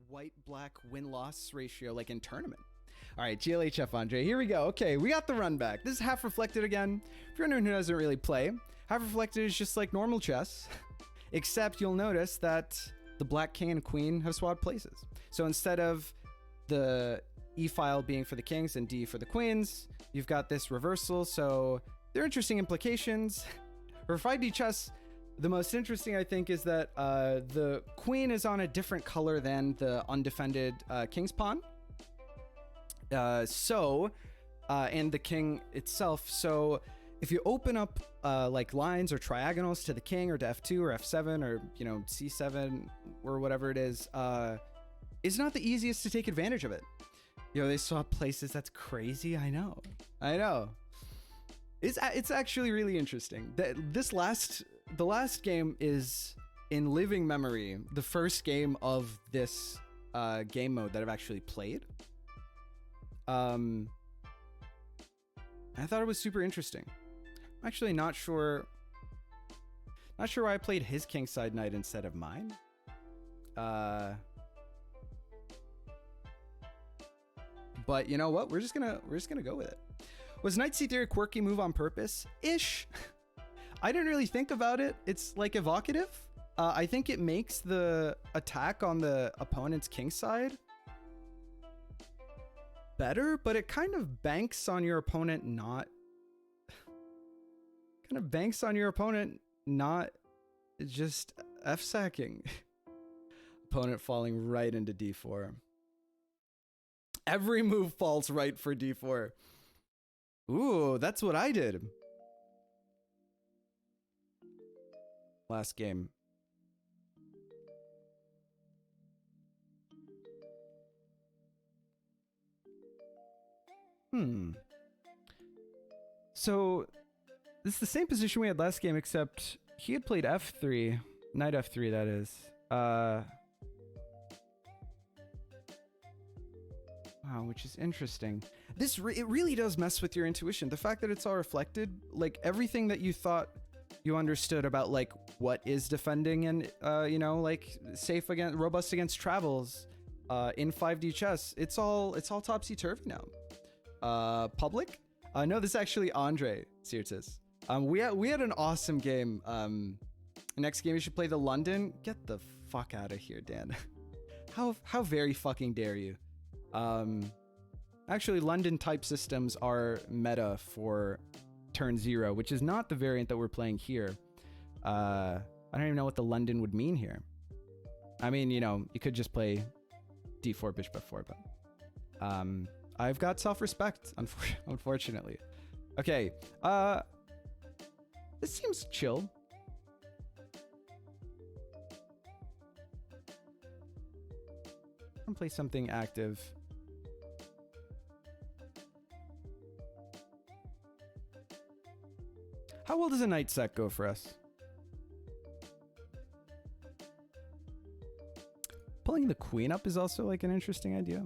white-black win-loss ratio like in tournament. All right, GLHF Andre, here we go. Okay, we got the run back. This is Half Reflected again. For anyone who doesn't really play, Half Reflected is just like normal chess, except you'll notice that the black king and queen have swapped places. So instead of the E file being for the kings and D for the queens, you've got this reversal. So there are interesting implications. For 5D chess, the most interesting, I think, is that the queen is on a different color than the undefended king's pawn. And the king itself. So if you open up like lines or triagonals to the king or to F2 or F7 or, you know, C7 or whatever it is, it's not the easiest to take advantage of it. You know, they saw places. That's crazy. I know. It's actually really interesting. The last game is in living memory the first game of this game mode that I've actually played. I thought it was super interesting. I'm actually not sure why I played his kingside knight instead of mine. But you know what? We're just gonna go with it. Was Knight C3 a quirky move on purpose? Ish. I didn't really think about it. It's like evocative. I think it makes the attack on the opponent's king side better, but it kind of banks on your opponent not just F-sacking. Opponent falling right into D4. Every move falls right for D4. Ooh, that's what I did. Last game. So this is the same position we had last game, except he had played F3. Knight F3, that is. Wow, which is interesting. It really does mess with your intuition. The fact that it's all reflected, like everything that you thought you understood about like what is defending and you know, like safe against, robust against travels in 5D chess, it's all topsy-turvy now. Public? No, this is actually Andre Sirtis. We had an awesome game. Next game you should play the London. Get the fuck out of here, Dan. How very fucking dare you? Actually, London type systems are meta for turn 0, which is not the variant that we're playing here. I don't even know what the London would mean here. I mean, you know, you could just play D4 bishop F4, but I've got self-respect, unfortunately. Okay, this seems chill. I'm gonna play something active. How well does a knight sack go for us? Pulling the queen up is also like an interesting idea.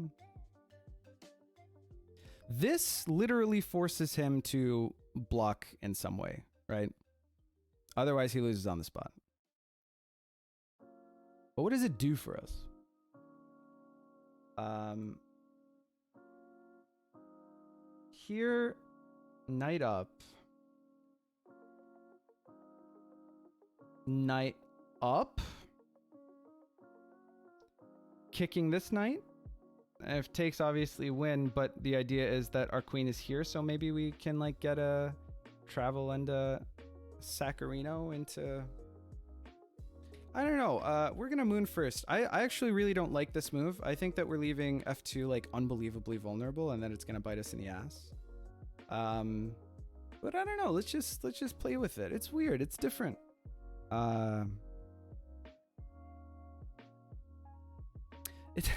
This literally forces him to block in some way, right? Otherwise he loses on the spot. But what does it do for us? Here, knight up. Knight up. Kicking this knight. If takes, obviously win, but the idea is that our queen is here, so maybe we can like get a travel and a Saccharino into... I don't know. We're gonna moon first. I actually really don't like this move. I think that we're leaving F2 like unbelievably vulnerable, and then it's gonna bite us in the ass. But I don't know. Let's just play with it. It's weird. It's different.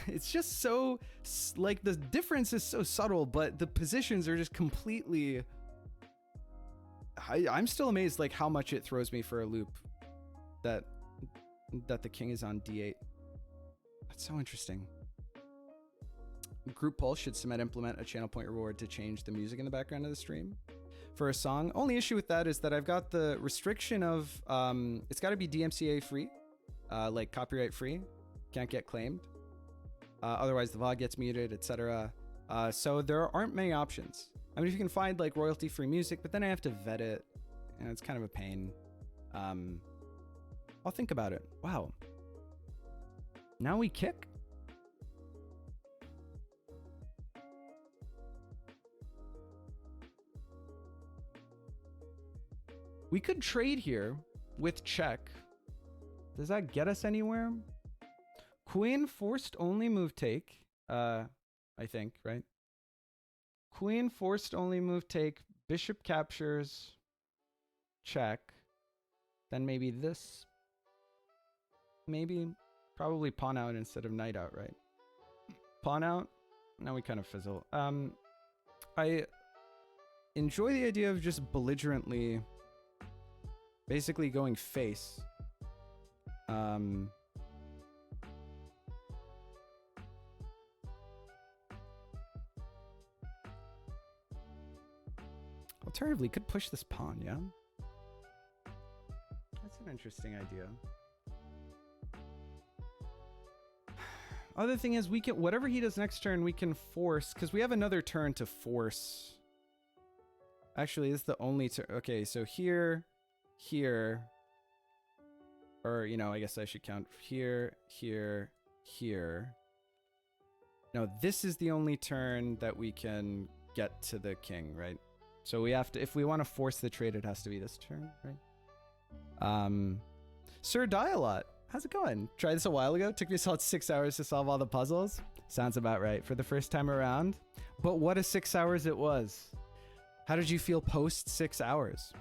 It's just so like the difference is so subtle, but the positions are just completely. I'm still amazed like how much it throws me for a loop. That the king is on D8. That's so interesting. Group poll: should Sumet implement a channel point reward to change the music in the background of the stream for a song? Only issue with that is that I've got the restriction of it's got to be DMCA free, like copyright free, can't get claimed. Otherwise, the VOD gets muted, etc. So there aren't many options. I mean, if you can find like royalty-free music, but then I have to vet it, and it's kind of a pain. I'll think about it. Wow. Now we kick? We could trade here with check. Does that get us anywhere? Queen forced only move take. I think, right? Queen forced only move take. Bishop captures. Check. Then maybe this. Maybe. Probably pawn out instead of knight out, right? Pawn out. Now we kind of fizzle. I enjoy the idea of just belligerently basically going face. Alternatively, could push this pawn, yeah? That's an interesting idea. Other thing is, we can, whatever he does next turn, we can force, because we have another turn to force. Actually, this is the only turn. Okay, so here, here, or, you know, I guess I should count here, here, here. No, this is the only turn that we can get to the king, right? So we have to, if we want to force the trade, it has to be this turn, right? Sir Dialot, how's it going? Tried this a while ago. Took me solid 6 hours to solve all the puzzles. Sounds about right for the first time around. But what a 6 hours it was. How did you feel post 6 hours?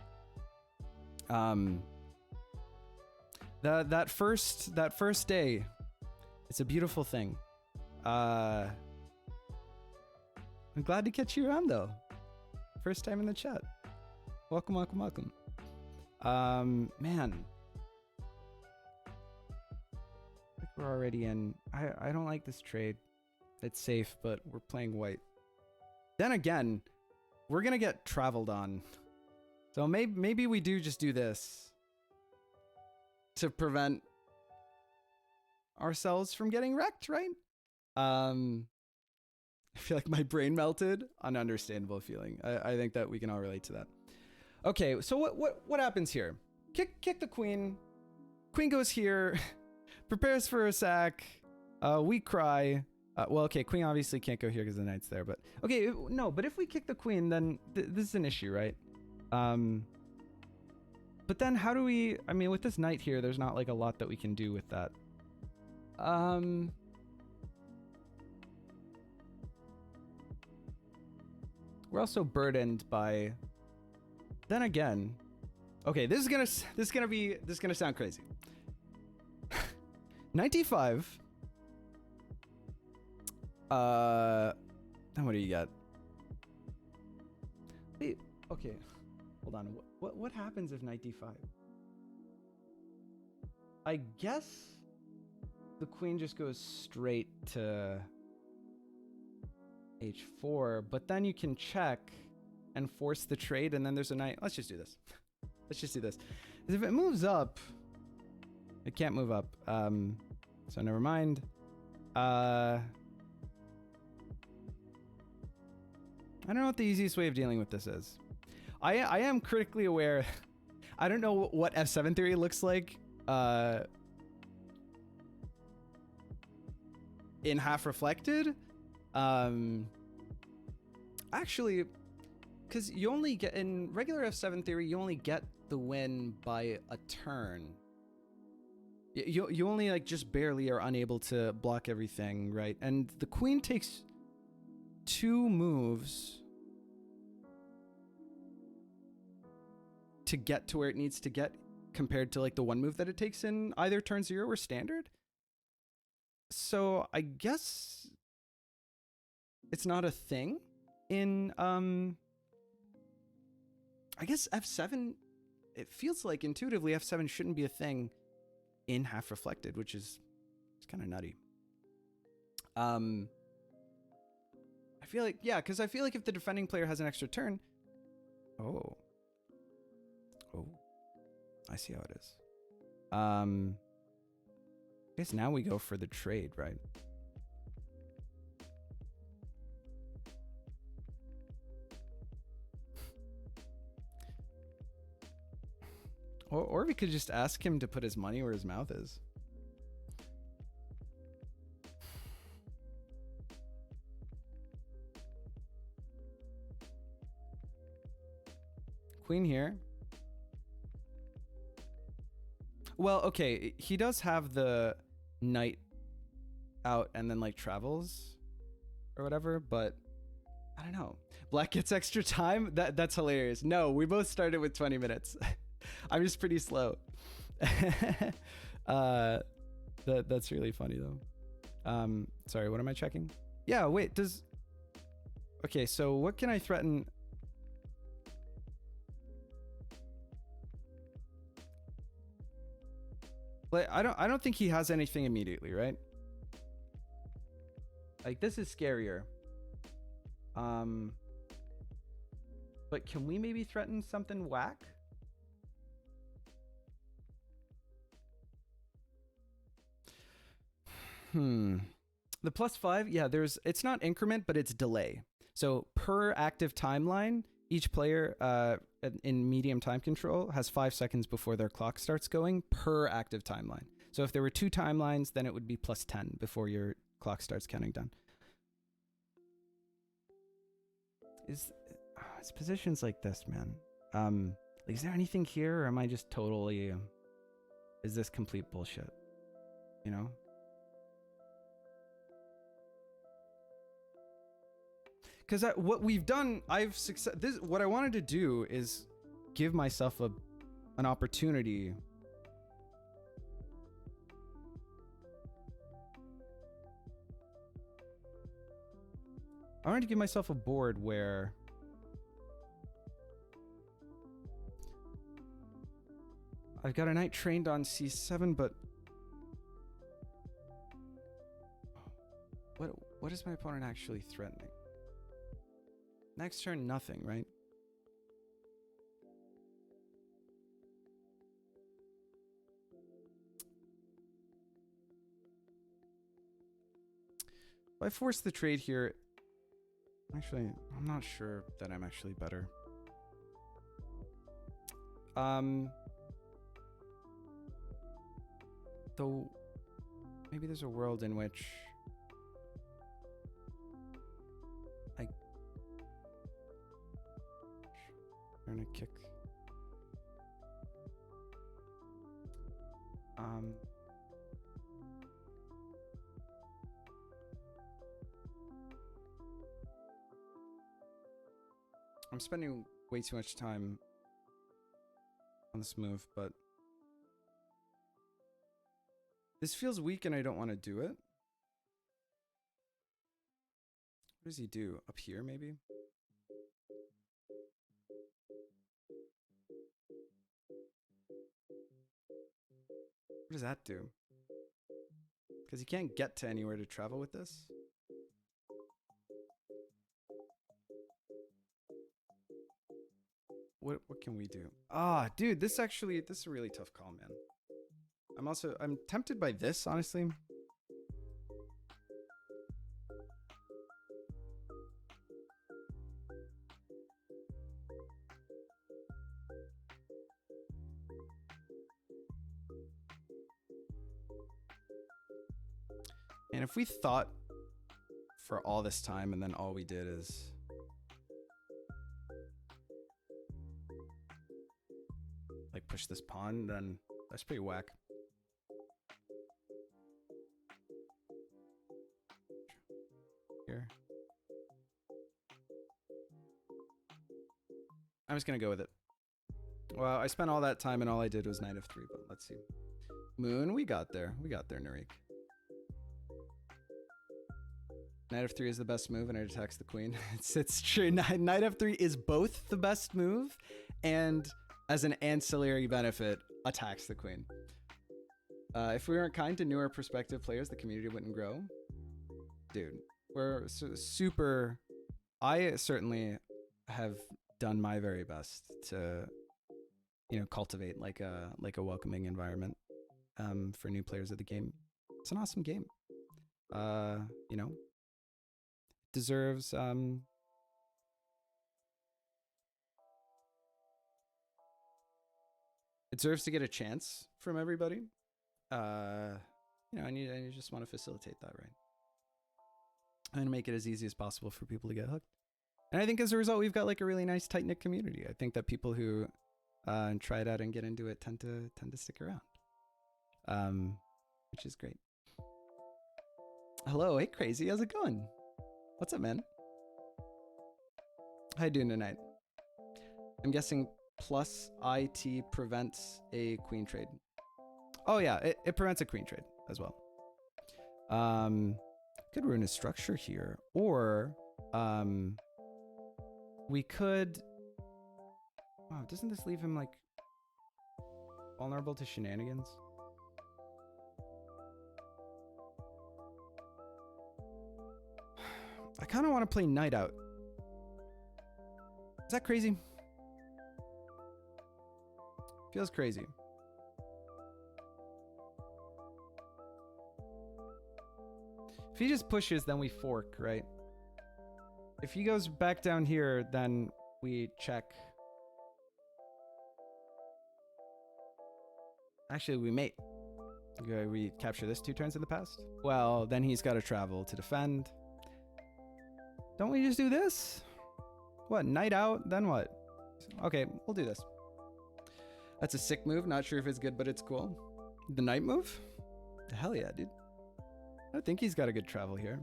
That first day, it's a beautiful thing. I'm glad to catch you around though. First time in the chat. Welcome, welcome, welcome. Man. I think we're already in. I don't like this trade. It's safe, but we're playing white. Then again, we're gonna get traveled on. So maybe we do just do this to prevent ourselves from getting wrecked, right? I feel like my brain melted. An understandable feeling. I think that we can all relate to that. Okay, so what happens here? Kick the queen. Queen goes here. Prepares for a sack. We cry. Well, okay, queen obviously can't go here because the knight's there. But okay, no. But if we kick the queen, then this is an issue, right? But then how do we? I mean, with this knight here, there's not like a lot that we can do with that. We're also burdened by. Then again, okay, this is gonna sound crazy. 95. Then what do you got? Wait, okay, hold on. What happens if knight d5? I guess the queen just goes straight to h4, but then you can check and force the trade, and then there's a knight. Let's just do this. Let's just do this. If it moves up, it can't move up. So never mind. I don't know what the easiest way of dealing with this is. I am critically aware. I don't know what F7 theory looks like in half reflected. Actually, because you only get in regular F7 theory, you only get the win by a turn. You only like just barely are unable to block everything, right? And the queen takes 2 moves to get to where it needs to get compared to like the 1 move that it takes in either turn 0 or standard. So I guess it's not a thing in I guess F7, it feels like intuitively F7 shouldn't be a thing in half reflected, which is it's kind of nutty. I feel like, yeah, because I feel like if the defending player has an extra turn. Oh, I see how it is. I guess now we go for the trade, right? Or we could just ask him to put his money where his mouth is. Queen here. Well, okay, he does have the knight out and then like travels or whatever, but I don't know. Black gets extra time? That's hilarious. No, we both started with 20 minutes. I'm just pretty slow. That's really funny though. Sorry, what am I checking? Yeah, wait, okay, so what can I threaten? Like, I don't think he has anything immediately, right? Like, this is scarier. But can we maybe threaten something whack? The +5, yeah, it's not increment, but it's delay. So per active timeline, each player in medium time control has 5 seconds before their clock starts going per active timeline. So if there were 2 timelines, then it would be +10 before your clock starts counting down. It's positions like this, man. Like, is there anything here, or am I just totally? Is this complete bullshit? You know. Because what we've done, what I wanted to do is give myself an opportunity. I wanted to give myself a board where I've got a knight trained on c7, but what is my opponent actually threatening? Next turn, nothing, right? If I force the trade here, actually, I'm not sure that I'm actually better. Though, maybe there's a world in which I'm gonna kick. I'm spending way too much time on this move, but this feels weak and I don't want to do it. What does he do? Up here, maybe? What does that do? Because he can't get to anywhere to travel with this. What can we do? Ah, dude, this is a really tough call, man. I'm tempted by this, honestly. And if we thought for all this time and then all we did is like push this pawn, then that's pretty whack. Here. I'm just gonna go with it. Well, I spent all that time and all I did was knight f3, but let's see. Moon, we got there. We got there, Narik. Knight f3 is the best move and it attacks the queen. It's true. Knight f3 is both the best move and, as an ancillary benefit, attacks the queen. If we weren't kind to newer prospective players, the community wouldn't grow. Dude, we're super... I certainly have done my very best to, you know, cultivate like a welcoming environment for new players of the game. It's an awesome game. You know, deserves it deserves to get a chance from everybody. You know, and you just want to facilitate that, right? And make it as easy as possible for people to get hooked. And I think as a result, we've got like a really nice tight knit community. I think that people who try it out and get into it tend to stick around, which is great. Hello, hey Crazy, how's it going? What's up, man? How you doing tonight? I'm guessing plus IT prevents a queen trade. Oh yeah, it prevents a queen trade as well. Could ruin his structure here, or we could. Wow, doesn't this leave him like vulnerable to shenanigans? I kind of want to play Knight Out. Is that crazy? Feels crazy. If he just pushes, then we fork, right? If he goes back down here, then we check. Actually, we mate. We capture this 2 turns in the past. Well, then he's got to travel to defend. Don't we just do this? What, Knight Out, then what? Okay, we'll do this. That's a sick move. Not sure if it's good, but it's cool. The Knight move? Hell yeah, dude. I think he's got a good travel here.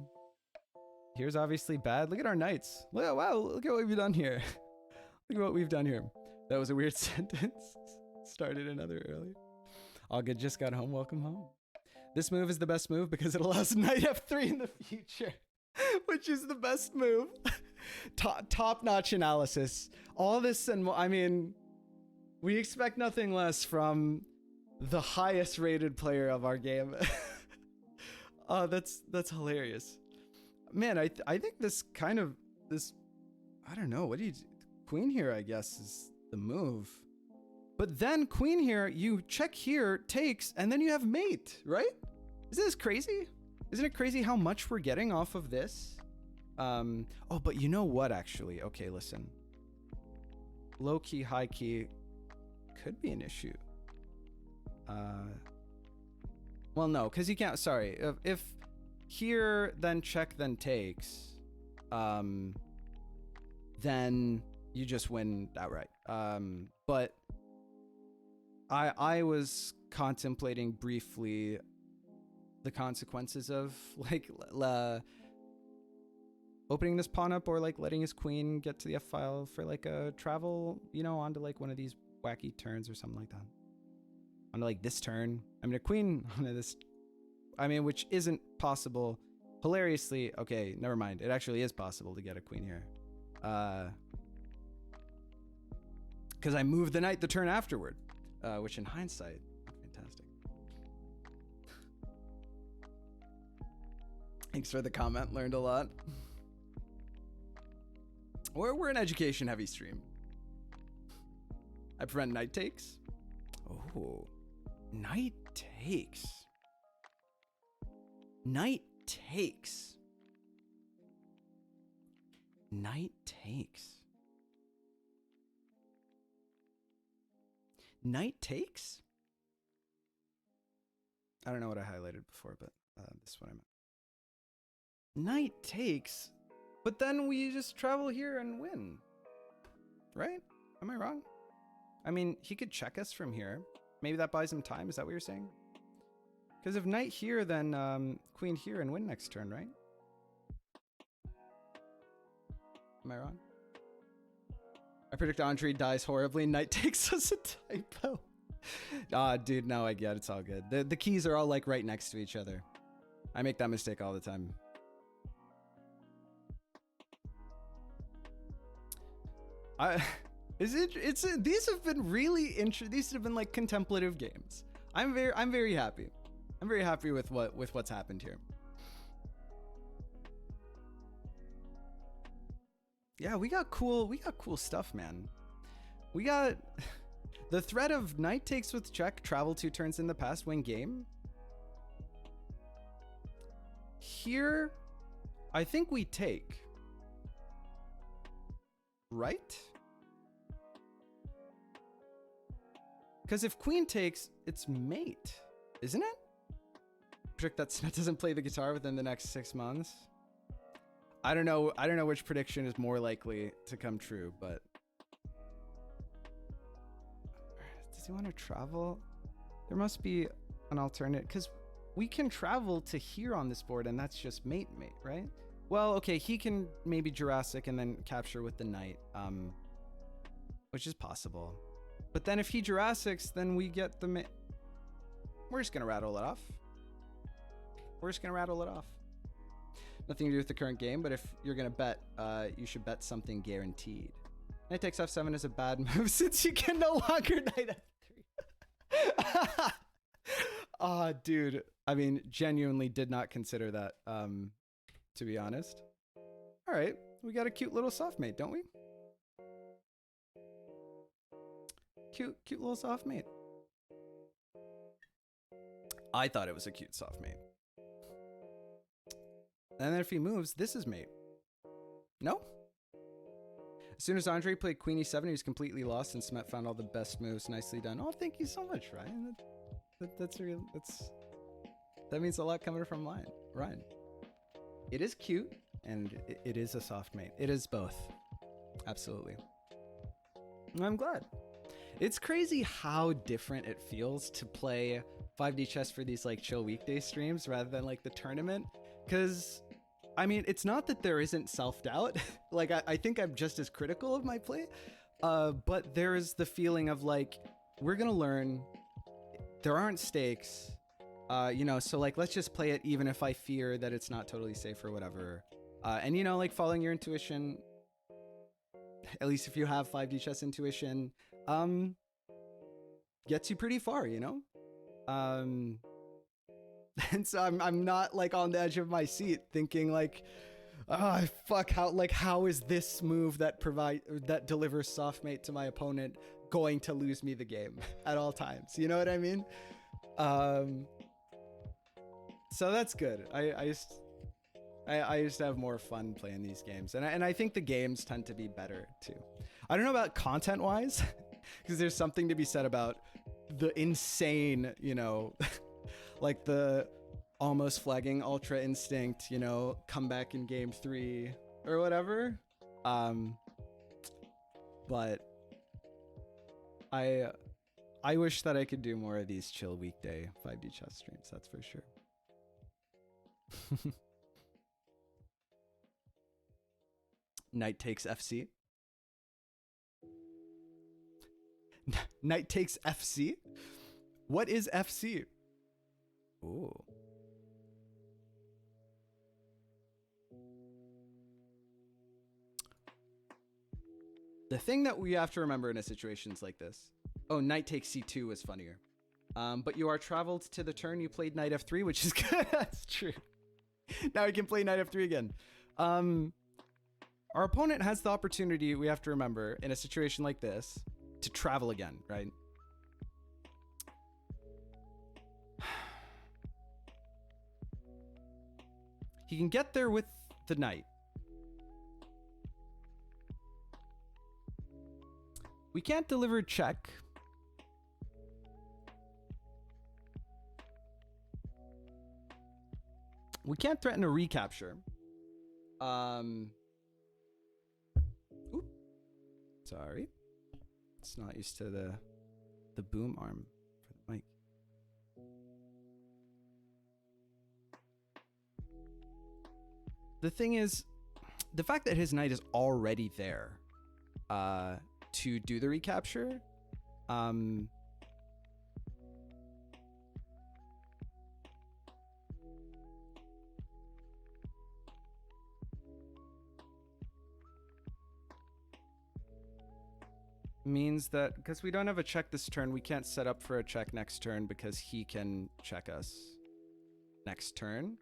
Here's obviously bad. Look at our knights. Wow, look at what we've done here. Look at what we've done here. That was a weird sentence. Started another earlier. All good, just got home. Welcome home. This move is the best move because it allows knight f3 in the future, which is the best move. Top-notch analysis. All this and more. I mean, we expect nothing less from the highest rated player of our game. Oh, that's hilarious. Man, I think this kind of, I don't know, what do you do? Queen here, I guess, is the move. But then queen here, you check here, takes, and then you have mate, right? Isn't this crazy? Isn't it crazy how much we're getting off of this? Oh, but you know what, actually? Okay, listen. Low key, high key could be an issue. Well, no, because you can't, sorry. If here, then check, then takes, then you just win outright. But I was contemplating briefly the consequences of like opening this pawn up or like letting his queen get to the F file for like a travel, you know, onto like one of these wacky turns or something like that. Onto like this turn. I mean, a queen onto this, I mean, which isn't possible. Hilariously, okay, never mind. It actually is possible to get a queen here. Because I moved the knight the turn afterward, which in hindsight, fantastic. Thanks for the comment, learned a lot. We're an education heavy stream. I prevent knight takes. Oh, knight takes. Knight takes. Knight takes. Knight takes? I don't know what I highlighted before, but this is what I meant. Knight takes, but then we just travel here and win. Right? Am I wrong? I mean, he could check us from here. Maybe that buys him time. Is that what you're saying? Because if knight here, then queen here and win next turn, right? Am I wrong? I predict Andre dies horribly. Knight takes us a typo. Dude, no, I get it. It's all good. The keys are all like right next to each other. I make that mistake all the time. These have been really these have been like contemplative games. I'm very happy. I'm very happy with what's happened here. Yeah, we got cool stuff, man. We got the threat of knight takes with check, travel 2 turns in the past, win game. Here, I think we take. Right? Because if queen takes, it's mate, isn't it? Predict that Smet doesn't play the guitar within the next 6 months. I don't know which prediction is more likely to come true, but does he want to travel? There must be an alternate, because we can travel to here on this board, and that's just mate, right? Well, okay, he can maybe Jurassic and then capture with the knight, which is possible. But then if he Jurassics, then we get the mate. We're just gonna rattle it off. Nothing to do with the current game, but if you're gonna bet, you should bet something guaranteed. Knight takes f7 is a bad move since you can no longer knight f3. Ah, dude. I mean, genuinely did not consider that, to be honest. All right, we got a cute little soft mate, don't we? Cute little soft mate. I thought it was a cute soft mate. And then if he moves, this is mate. No? As soon as Andre played queen e7, he was completely lost, and Smet found all the best moves. Nicely done. Oh, thank you so much, Ryan. That means a lot coming from Ryan. It is cute, and it is a soft mate. It is both. Absolutely. I'm glad. It's crazy how different it feels to play 5D chess for these like chill weekday streams rather than like the tournament. Because, I mean, it's not that there isn't self-doubt. Like, I think I'm just as critical of my play. But there's the feeling of like, we're going to learn. There aren't stakes. You know, so like, let's just play it even if I fear that it's not totally safe or whatever. And, you know, like following your intuition, at least if you have 5D chess intuition, gets you pretty far, you know? And so I'm not like on the edge of my seat thinking like, oh, fuck, how is this move that delivers soft mate to my opponent going to lose me the game at all times? You know what I mean? So that's good. I used to have more fun playing these games, and I think the games tend to be better too. I don't know about content wise, because there's something to be said about the insane, you know, like the almost flagging Ultra Instinct, you know, comeback in game 3 or whatever. But I wish that I could do more of these chill weekday 5D chess streams, that's for sure. Knight takes FC. Knight takes FC? What is FC? Ooh. The thing that we have to remember in a situations like this. Oh, knight takes c2 was funnier. But you are traveled to the turn. You played knight f3, which is good. That's true. Now we can play knight f3 again. Our opponent has the opportunity, we have to remember, in a situation like this, to travel again, right? He can get there with the knight. We can't deliver check. We can't threaten a recapture. Oop. Sorry. It's not used to the boom arm for the mic. The thing is, the fact that his knight is already there to do the recapture, means that because we don't have a check this turn, we can't set up for a check next turn because he can check us next turn.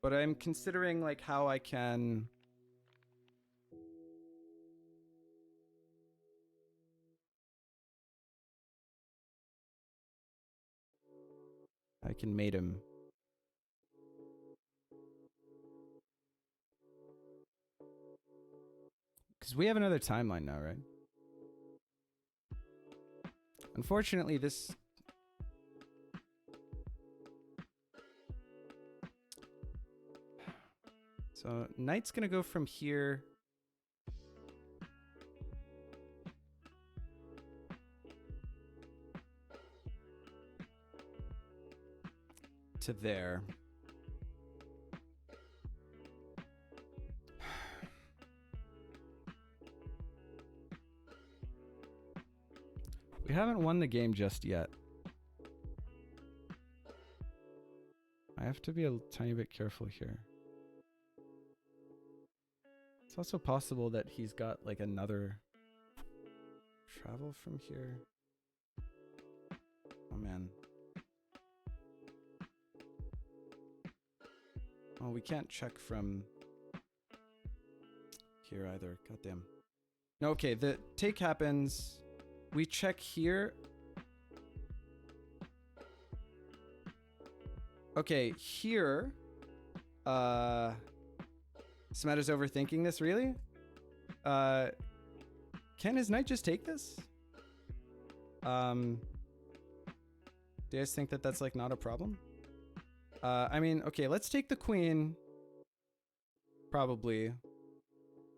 But I'm considering like how I can mate him. Because we have another timeline now, right? Unfortunately, this... So, knight's gonna go from here... to there. We haven't won the game just yet. I have to be a tiny bit careful here. It's also possible that he's got like another travel from here. Oh man. Oh, we can't check from here either. Goddamn. No, okay, the take happens. We check here. Okay, here. Smet is overthinking this, really? Can his knight just take this? Do you guys think that that's like not a problem? I mean, okay, let's take the queen. Probably.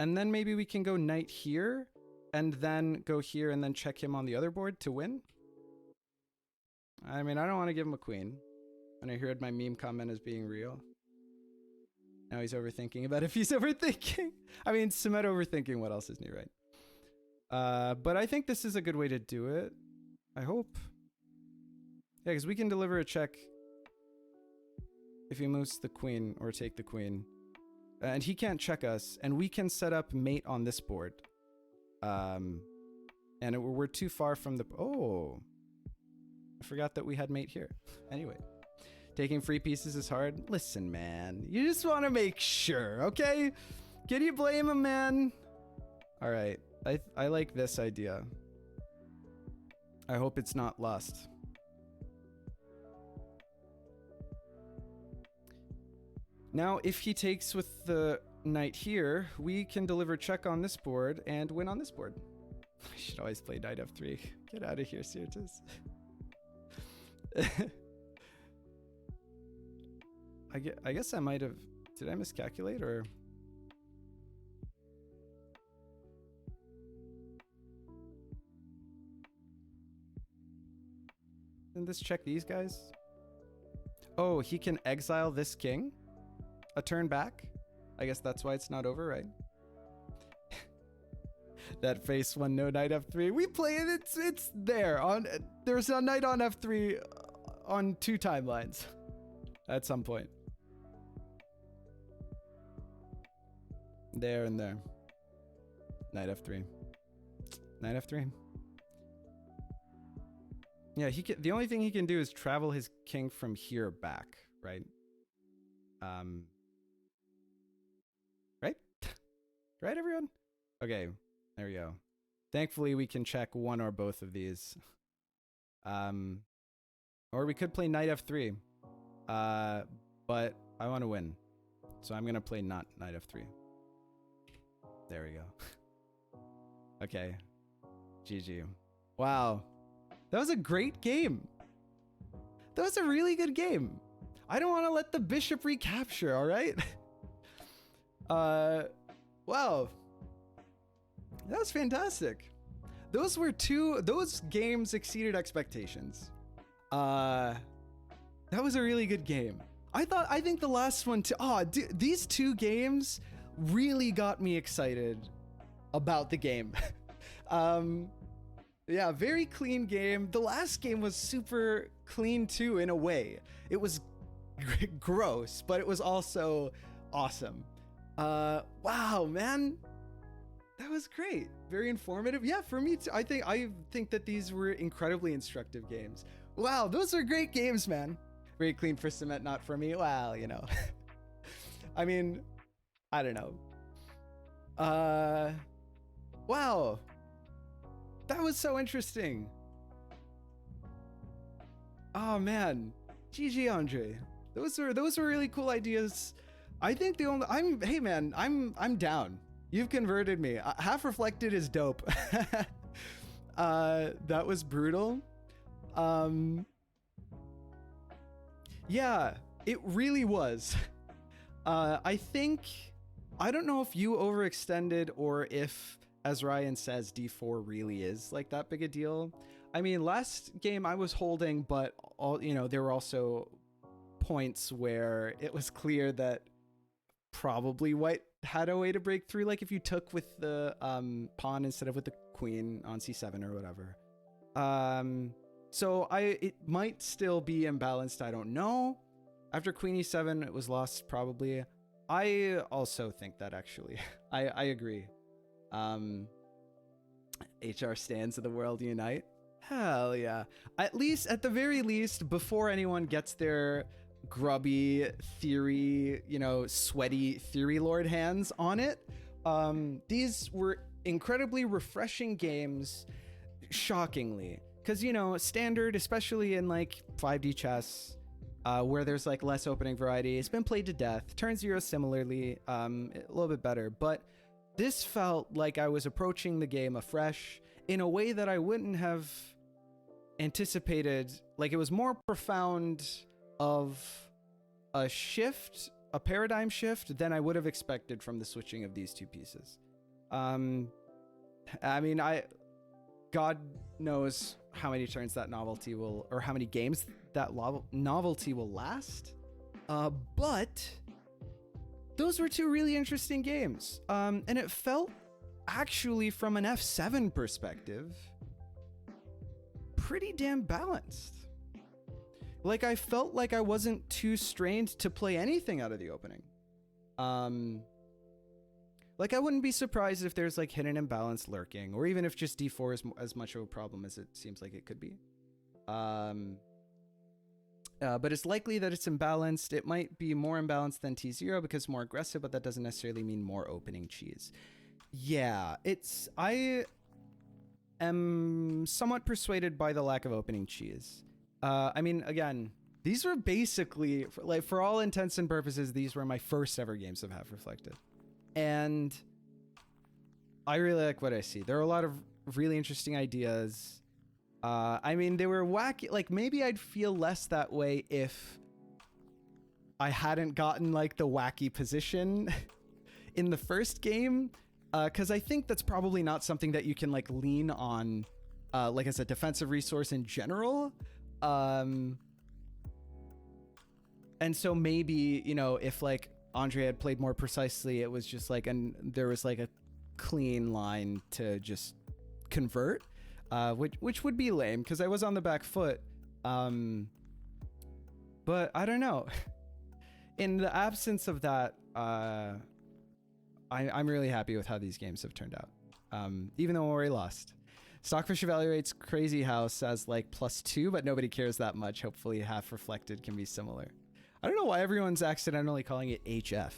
And then maybe we can go knight here. And then go here and then check him on the other board to win. I mean, I don't want to give him a queen. And I heard my meme comment as being real. Now he's overthinking about if he's overthinking. I mean, Smet overthinking, what else is new, right? But I think this is a good way to do it. I hope. Yeah, because we can deliver a check if he moves the queen or take the queen. And he can't check us. And we can set up mate on this board. And we're too far from the... Oh. I forgot that we had mate here. Anyway. Taking free pieces is hard. Listen, man. You just want to make sure, okay? Can you blame him, man? Alright. I like this idea. I hope it's not lost. Now, if he takes with the knight here, we can deliver check on this board and win on this board. I should always play knight f3. Get out of here, Sirtis. I guess I might have... Did I miscalculate or... Didn't this check these guys? Oh, he can exile this king? A turn back? I guess that's why it's not over, right? That face one, no knight f3. We play it, it's there. There's a knight on f3 on 2 timelines at some point. There and there. Knight f3. Knight f3. Yeah, the only thing he can do is travel his king from here back, right? Right? Right, everyone? Okay, there we go. Thankfully, we can check one or both of these. Or we could play knight f3. But I want to win. So I'm going to play not knight f3. There we go. Okay. GG. Wow. That was a great game. That was a really good game. I don't want to let the bishop recapture, all right? Wow. That was fantastic. Those games exceeded expectations. That was a really good game. I think the last one too. These 2 games really got me excited about the game. Yeah, very clean game. The last game was super clean too, in a way. It was gross, but it was also awesome. Wow, man. That was great. Very informative. Yeah, for me too. I think that these were incredibly instructive games. Wow, those are great games, man. Very clean for Smet, not for me. Well, you know. I mean, I don't know. Wow. That was so interesting. Oh man. GG, Andre. Those were really cool ideas. I think hey man, I'm down. You've converted me. Half Reflected is dope. That was brutal. Yeah, it really was. I think, I don't know if you overextended or if, as Ryan says, D4 really is like that big a deal. I mean, last game I was holding, but all, you know, there were also points where it was clear that probably white had a way to break through, like if you took with the pawn instead of with the queen on c7 or whatever. So it might still be imbalanced, I don't know. After queen e7 it was lost probably. I also think that actually. I agree. HR stands of the world unite. Hell yeah. At the very least, before anyone gets their grubby theory, you know, sweaty theory lord hands on it, these were incredibly refreshing games, shockingly. Because, you know, standard, especially in like 5D chess, where there's like less opening variety, it's been played to death. Turn Zero similarly, a little bit better. But this felt like I was approaching the game afresh in a way that I wouldn't have anticipated. Like, it was more profound of a shift, a paradigm shift, than I would have expected from the switching of these two pieces. I mean, God knows how many turns that novelty will, or how many games that novelty will last. But those were two really interesting games. And it felt, actually, from an F7 perspective, pretty damn balanced. Like, I felt like I wasn't too strained to play anything out of the opening. Like, I wouldn't be surprised if there's like hidden imbalance lurking, or even if just D4 is as much of a problem as it seems like it could be. But it's likely that it's imbalanced. It might be more imbalanced than T0 because it's more aggressive, but that doesn't necessarily mean more opening cheese. Yeah, I am somewhat persuaded by the lack of opening cheese. I mean, again, these were basically, for all intents and purposes, these were my first ever games of Half Reflected. And I really like what I see. There are a lot of really interesting ideas. I mean, they were wacky. Like, maybe I'd feel less that way if I hadn't gotten like the wacky position in the first game. Because I think that's probably not something that you can like lean on like as a defensive resource in general. And so maybe, you know, if like Andre had played more precisely, it was just like, and there was like a clean line to just convert, which would be lame because I was on the back foot. But I don't know. In the absence of that, I'm really happy with how these games have turned out. Even though we already lost. Stockfish evaluates Crazy House as like +2, but nobody cares that much. Hopefully Half Reflected can be similar. I don't know why everyone's accidentally calling it HF.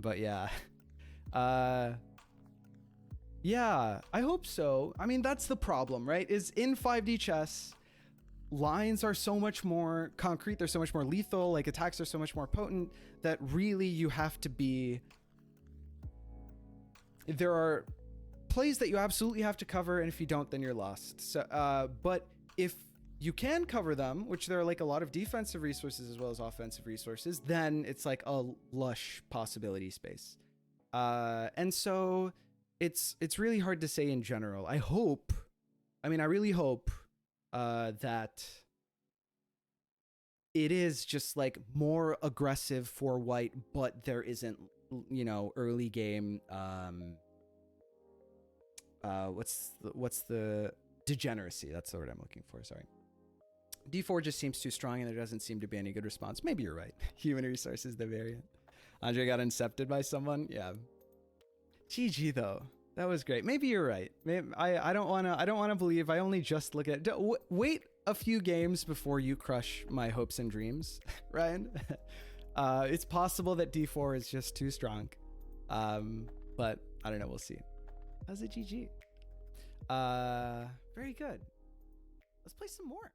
But yeah. Yeah, I hope so. I mean, that's the problem, right? Is in 5D chess, lines are so much more concrete. They're so much more lethal. Like, attacks are so much more potent that really you have to be... There are plays that you absolutely have to cover, and if you don't, then you're lost. So, but if you can cover them, which there are like a lot of defensive resources as well as offensive resources, then it's like a lush possibility space. And so it's really hard to say in general. I really hope that it is just like more aggressive for white, but there isn't, you know, early game, what's the degeneracy? That's the word I'm looking for. Sorry. D4 just seems too strong and there doesn't seem to be any good response. Maybe you're right. Human resources, the variant. Andre got incepted by someone. Yeah. GG though. That was great. Maybe you're right. Maybe, I don't want to believe. I only just look at, wait a few games before you crush my hopes and dreams, Ryan. It's possible that D4 is just too strong. But I don't know. We'll see. How's it GG? Very good. Let's play some more.